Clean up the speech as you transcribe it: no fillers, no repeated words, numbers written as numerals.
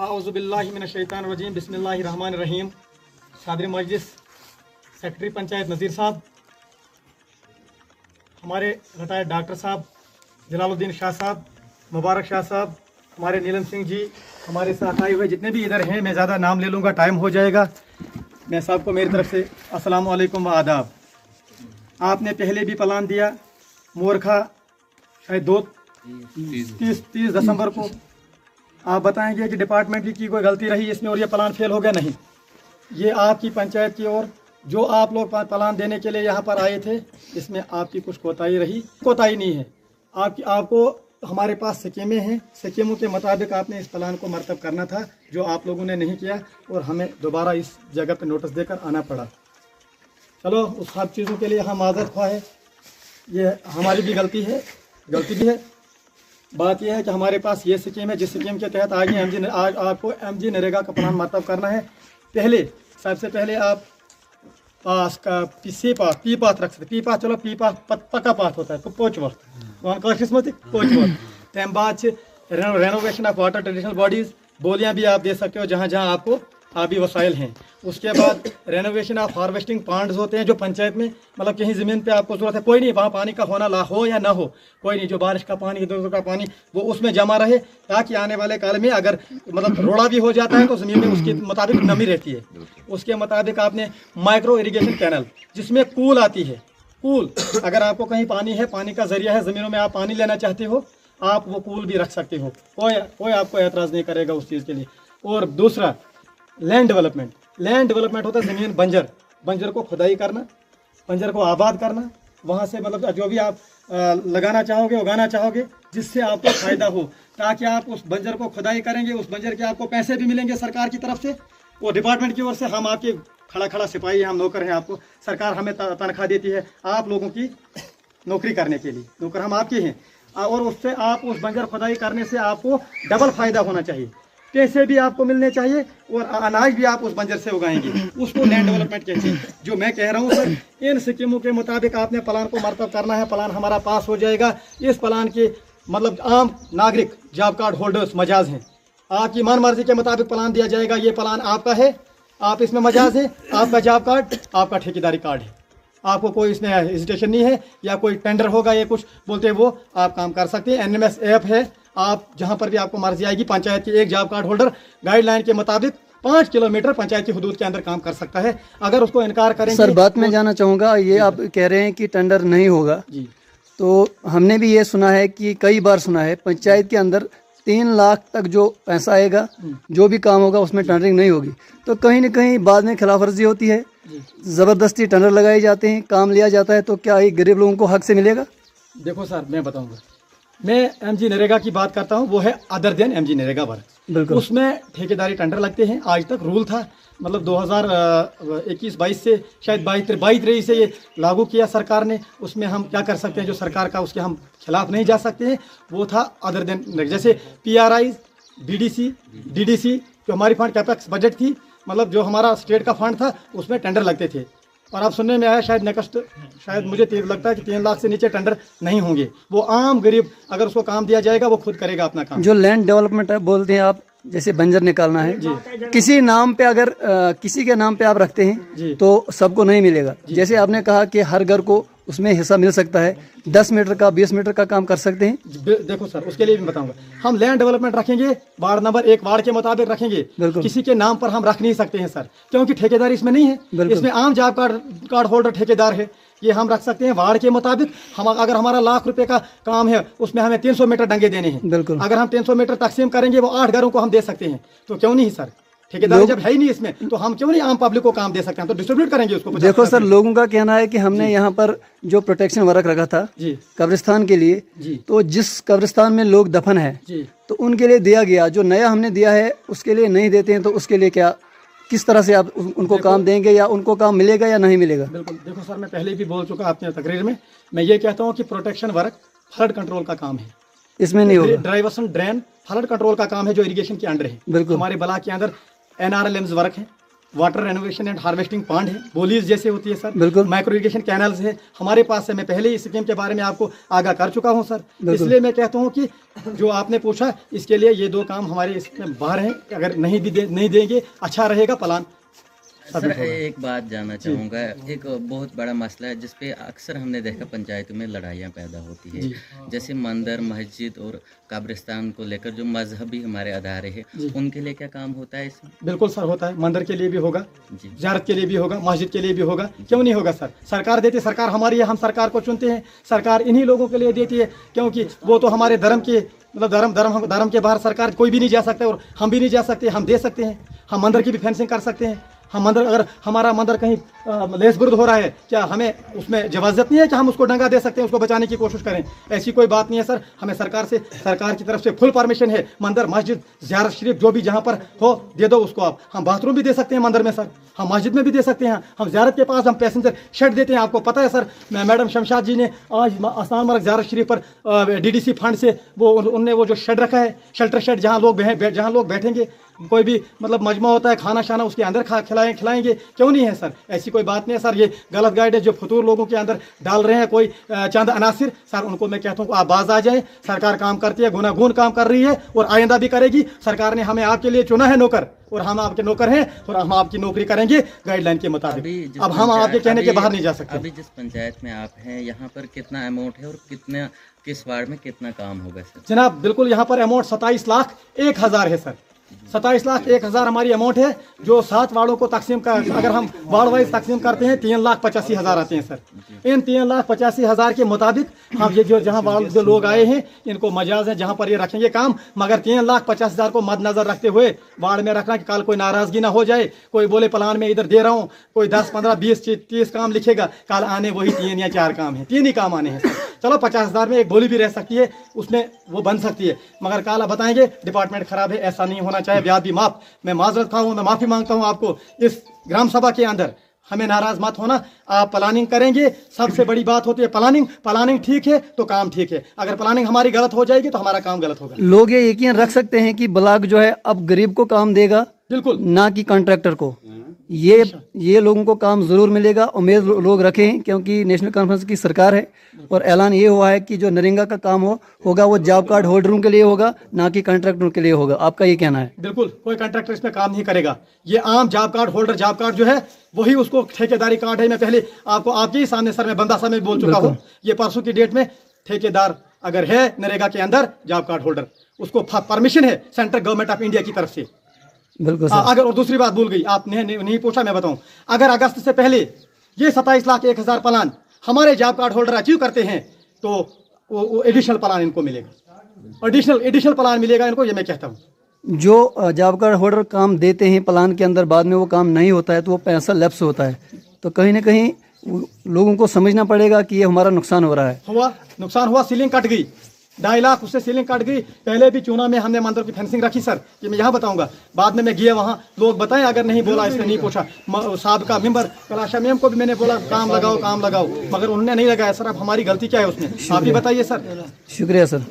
आऊज़ुबिल्लाहिमिनश्शैतानिर्रजीम बिस्मिल्लाहिर्रहमानिर्रहीम। सदर मजलिस सेक्रेटरी पंचायत नज़ीर साहब, हमारे रिटायर्ड डॉक्टर साहब जलालुद्दीन शाह साहब, मुबारक शाह साहब, हमारे नीलम सिंह जी, हमारे साथ आए हुए जितने भी इधर हैं, मैं ज़्यादा नाम ले लूँगा, टाइम हो जाएगा। मैं सबको मेरी तरफ से अस्सलाम वालेकुम व आदाब। आपने पहले भी प्लान दिया, मोरखा शायद 30 दिसंबर को। आप बताएंगे कि डिपार्टमेंट की कोई गलती रही इसमें और ये प्लान फेल हो गया? नहीं, ये आपकी पंचायत की ओर जो आप लोग प्लान देने के लिए यहाँ पर आए थे, इसमें आपकी कुछ कोताही रही। कोताही नहीं है आपको हमारे पास स्कीमें हैं, स्कीमों के मुताबिक आपने इस प्लान को मरतब करना था, जो आप लोगों ने नहीं किया और हमें दोबारा इस जगह पर नोटिस देकर आना पड़ा। चलो, उस सब चीज़ों के लिए हम माज़रत ख्वाह है, ये हमारी भी गलती भी है। बात यह है कि हमारे पास ये स्कीम है, जिस स्कीम के तहत आज आपको MG नरेगा का प्लान मरतब करना है। सबसे पहले आप पास का पी पाथ रख सकते। पी पाथ पक्का पाथ होता है, पोच वर्थ वन किस्मत पोच वर्थ। तम बाद renovation of water traditional bodies, बोलियाँ भी आप दे सकते हो जहाँ जहाँ आपको आबी वसाइल हैं। उसके बाद रेनोवेशन ऑफ हार्वेस्टिंग पॉन्ड्स होते हैं जो पंचायत में, मतलब कहीं ज़मीन पे आपको ज़रूरत है, कोई नहीं, वहाँ पानी का होना हो या ना हो, कोई नहीं, जो बारिश का पानी, इधर का पानी वो उसमें जमा रहे, ताकि आने वाले काल में अगर मतलब रोड़ा भी हो जाता है तो ज़मीन में उसके मुताबिक नमी रहती है। उसके मुताबिक आपने माइक्रो इरीगेशन कैनल, जिसमें कूल आती है, कूल, अगर आपको कहीं पानी है, पानी का जरिया है, ज़मीनों में आप पानी लेना चाहते हो, आप वो कूल भी रख सकते हो, कोई आपको एतराज़ नहीं करेगा उस चीज़ के लिए। और दूसरा, लैंड डेवलपमेंट होता है ज़मीन बंजर को खुदाई करना, बंजर को आबाद करना, वहाँ से मतलब जो भी आप लगाना चाहोगे, उगाना चाहोगे, जिससे आपको फ़ायदा हो, ताकि आप उस बंजर को खुदाई करेंगे, उस बंजर के आपको पैसे भी मिलेंगे सरकार की तरफ से और डिपार्टमेंट की ओर से। हम आपके खड़ा सिपाही हैं, हम नौकर हैं, आपको सरकार हमें तनख्वाह देती है आप लोगों की नौकरी करने के लिए, नौकर हम आपके हैं। और उससे आप उस बंजर खुदाई करने से आपको डबल फ़ायदा होना चाहिए, पैसे भी आपको मिलने चाहिए और अनाज भी आप उस बंजर से उगाएंगे, उसको लैंड डेवलपमेंट कहते हैं। जो मैं कह रहा हूँ सर, इन स्कीमों के मुताबिक आपने प्लान को मरतब करना है। प्लान हमारा पास हो जाएगा। इस प्लान के मतलब आम नागरिक जॉब कार्ड होल्डर्स मजाज हैं, आपकी मन मर्जी के मुताबिक प्लान दिया जाएगा। ये प्लान आपका है, आप इसमें मजाज है, आपका जॉब कार्ड, आपका ठेकेदारी कार्ड है, आपको कोई इसमें हेजिटेशन नहीं है, या कोई टेंडर होगा या कुछ बोलते हैं वो आप काम कर सकते हैं। NMS ऐप है, आप जहां पर भी आपको मर्जी आएगी, पंचायत के एक जॉब कार्ड होल्डर गाइडलाइन के मुताबिक 5 किलोमीटर पंचायत की हदूद के अंदर काम कर सकता है। अगर उसको इनकार करेंगे। सर, बात में जाना चाहूँगा, ये आप कह रहे हैं कि टेंडर नहीं होगा जी, तो हमने भी ये सुना है कि कई बार सुना है पंचायत के अंदर 3 लाख तक जो पैसा आएगा, जो भी काम होगा उसमें टेंडरिंग नहीं होगी, तो कहीं न कहीं बाद में खिलाफवर्जी होती है, ज़बरदस्ती टेंडर लगाए जाते हैं, काम लिया जाता है, तो क्या ये गरीब लोगों को हक से मिलेगा? देखो सर, मैं बताऊंगा, मैं MG नरेगा की बात करता हूँ, वो है other than MG NREGA work. उसमें ठेकेदारी टेंडर लगते हैं। आज तक रूल था, मतलब 2021-22 से शायद 22-23 से ये लागू किया सरकार ने। उसमें हम क्या कर सकते हैं, जो सरकार का, उसके हम खिलाफ नहीं जा सकते हैं। वो था अदर देन, जैसे PRI, BDC, DDC, जो हमारी फंड कैपेक्स बजट थी, मतलब जो हमारा स्टेट का फंड था, उसमें टेंडर लगते थे। और अब सुनने में आया शायद मुझे लगता है कि 3 लाख से नीचे टेंडर नहीं होंगे। वो आम गरीब, अगर उसको काम दिया जाएगा, वो खुद करेगा अपना काम। जो लैंड डेवलपमेंट है बोलते हैं आप, जैसे बंजर निकालना है जी, किसी नाम पे, अगर किसी के नाम पे आप रखते हैं तो सबको नहीं मिलेगा। जैसे आपने कहा कि हर घर को उसमें हिस्सा मिल सकता है, 10 मीटर का 20 मीटर का काम कर सकते हैं। देखो सर, उसके लिए भी बताऊंगा। हम लैंड डेवलपमेंट रखेंगे, वार्ड नंबर 1 वार्ड के मुताबिक रखेंगे, किसी के नाम पर हम रख नहीं सकते हैं सर, क्योंकि ठेकेदारी इसमें नहीं है। इसमें आम जॉब कार्ड होल्डर ठेकेदार है, ये हम रख सकते हैं वार्ड के मुताबिक। हम अगर हमारा लाख रुपए का काम है, उसमें हमें 300 मीटर डंगे देने हैं, अगर हम 300 मीटर तकसीम करेंगे, वो 8 घरों को हम दे सकते हैं, तो क्यों नहीं सर? ठेकेदारी जब है ही नहीं इसमें, तो हम क्यों नहीं आम पब्लिक को काम दे सकते हैं? तो डिस्ट्रीब्यूट करेंगे उसको। देखो सर, लोगों का कहना है कि हमने यहाँ पर जो प्रोटेक्शन वर्क रखा था जी, कब्रिस्तान के लिए जी, तो जिस कब्रिस्तान में लोग दफन है जी, तो उनके लिए दिया गया, जो नया हमने दिया है उसके लिए नहीं देते हैं, तो उसके लिए क्या, किस तरह से आप उनको काम देंगे, या उनको काम मिलेगा या नहीं मिलेगा? बिल्कुल, देखो सर, मैं पहले भी बोल चुका आपने तकरीर में, मैं ये कहता हूँ कि प्रोटेक्शन वर्क फ्लड कंट्रोल का काम है, इसमें नहीं होगा। डाइवर्सन ड्रेन फ्लड कंट्रोल का काम है, जो इरिगेशन के अंडर है। हमारे ब्लॉक के अंदर NRLMs वर्क है, water renovation and harvesting pond है, बोलीज जैसे होती है सर, बिल्कुल। माइक्रो इरिगेशन कैनल्स है हमारे पास है। मैं पहले ही इस स्कीम के बारे में आपको आगाह कर चुका हूं सर, इसलिए मैं कहता हूं कि जो आपने पूछा इसके लिए ये 2 काम हमारे इसमें बाहर हैं, अगर नहीं देंगे अच्छा रहेगा प्लान। सर एक बात जानना चाहूँगा, एक बहुत बड़ा मसला है जिसपे अक्सर हमने देखा पंचायतों में लड़ाइयाँ पैदा होती है, जैसे मंदिर मस्जिद और कब्रिस्तान को लेकर जो मजहबी हमारे अदारे हैं उनके लिए क्या काम होता है इसमें? बिल्कुल सर होता है, मंदिर के लिए भी होगा, ज़ियारत के लिए भी होगा, मस्जिद के लिए भी होगा, क्यों नहीं होगा सर। सरकार देती है, सरकार हमारी है, हम सरकार को चुनते हैं, सरकार इन्हीं लोगों के लिए देती है, क्योंकि वो तो हमारे धर्म के मतलब धर्म के बाहर सरकार कोई भी नहीं जा सकता और हम भी नहीं जा सकते। हम दे सकते हैं, हम मंदिर की भी फेंसिंग कर सकते हैं। हम मंदिर, अगर हमारा मंदिर कहीं लेसबुर्द हो रहा है, क्या हमें उसमें इजाज़त नहीं है कि हम उसको डंगा दे सकते हैं, उसको बचाने की कोशिश करें? ऐसी कोई बात नहीं है सर। हमें सरकार की तरफ से फुल परमिशन है, मंदिर मस्जिद ज़ियारत शरीफ जो भी जहाँ पर हो दे दो उसको आप। हम बाथरूम भी दे सकते हैं मंदिर में सर, हम मस्जिद में भी दे सकते हैं, हम ज़ियारत के पास हम पैसेंजर शेड देते हैं। आपको पता है सर, मैडम शमशाद जी ने आज आसान मार्ग ज़ियारत शरीफ पर DDC फंड से उनने वो जो शेड रखा है, शेल्टर शेड, जहाँ लोग बैठेंगे, कोई भी मतलब मजमा होता है, खाना शाना उसके अंदर खिलाएंगे, क्यों नहीं है सर? ऐसी कोई बात नहीं है सर। ये गलत गाइड है जो फतूर लोगों के अंदर डाल रहे हैं कोई चंद अनासिर सर, उनको मैं कहता हूँ आप बाज आ जाए। सरकार काम करती है, गुनागुन काम कर रही है और आइंदा भी करेगी। सरकार ने हमें आपके लिए चुना है नौकर, और हम आपके नौकर हैं और हम आपकी नौकरी करेंगे गाइडलाइन के मुताबिक। अब हम आपके कहने के बाहर नहीं जा सकते। अभी जिस पंचायत में आप हैं यहाँ पर कितना अमाउंट है और किस वार्ड में कितना काम होगा सर? जनाब बिल्कुल, यहाँ पर अमाउंट 27,01,000 है सर। 27,01,000 हमारी अमाउंट है, जो 7 वार्डों को तकसीम कर, अगर हम वार्ड वाइज तकसीम करते हैं 3,85,000 आते हैं सर। इन 3,85,000 के मुताबिक हम ये जो जहाँ वार्ड जो लोग आए हैं इनको मजाज है जहाँ पर ये रखेंगे काम, मगर 3,50,000 को मद्देनजर रखते हुए वार्ड में रखना कि कल कोई नाराजगी ना हो जाए, कोई बोले प्लान में इधर दे रहा हूँ, कोई 10, 15, 20, 30 काम लिखेगा, कल आने वही 3 या 4 काम है, 3 ही काम आने हैं सर। चलो 50,000 में एक बोली भी रह सकती है, उसमें वो बन सकती है, मगर कल बताएंगे डिपार्टमेंट खराब है, ऐसा नहीं होना चाहिए। ब्याज भी माफ, मैं माजरत खाऊँ, मैं माफ़ी मांगता हूँ आपको इस ग्राम सभा के अंदर। हमें नाराज मत होना, आप प्लानिंग करेंगे, सबसे बड़ी बात होती है प्लानिंग ठीक है तो काम ठीक है, अगर प्लानिंग हमारी गलत हो जाएगी तो हमारा काम गलत होगा। लोग ये यकीन रख सकते हैं कि ब्लॉक जो है अब गरीब को काम देगा, बिल्कुल, ना कि कॉन्ट्रैक्टर को। ये लोगों को काम जरूर मिलेगा, उम्मीद लोग रखें, क्योंकि नेशनल कॉन्फ्रेंस की सरकार है और ऐलान ये हुआ है कि जो नरेगा का काम होगा वो जॉब कार्ड होल्डरों के लिए होगा, ना कि कॉन्ट्रैक्टरों के लिए होगा। आपका ये कहना है? बिल्कुल, कोई कॉन्ट्रैक्टर इसमें काम नहीं करेगा। ये आम job card holder, job card जो है वही उसको ठेकेदारी कार्ड है। मैं पहले आपको आपके ही सामने सर, मैं बंदा साहब में बोल चुका हूँ, ये परसों की डेट में ठेकेदार अगर है नरेगा के अंदर जॉब कार्ड होल्डर, उसको परमिशन है सेंट्रल गवर्नमेंट ऑफ इंडिया की तरफ से। बिल्कुल। अगर, और दूसरी बात भूल गई, आपने नहीं पूछा, मैं बताऊं, अगर अगस्त से पहले ये 27,01,000 प्लान हमारे जॉब कार्ड होल्डर अचीव करते हैं तो वो एडिशनल प्लान इनको मिलेगा, एडिशनल प्लान मिलेगा इनको, ये मैं कहता हूँ। जो जॉब कार्ड होल्डर काम देते हैं प्लान के अंदर, बाद में वो काम नहीं होता है तो वो पैसा लैप्स होता है, तो कहीं ना कहीं लोगों को समझना पड़ेगा कि ये हमारा नुकसान हो रहा है। नुकसान हुआ, सीलिंग कट गई, 2.5 लाख उससे सीलिंग कट गई। पहले भी चूना में हमने मंदिर की फेंसिंग रखी सर, ये मैं यहाँ बताऊंगा, बाद में मैं गया वहाँ, लोग बताएं, अगर नहीं बोला, इसने नहीं पूछा, साहब का मेंबर कलाशा मैम को भी मैंने बोला काम लगाओ, मगर उन्होंने नहीं लगाया सर। अब हमारी गलती क्या है उसमें, आप ही बताइए सर। शुक्रिया सर।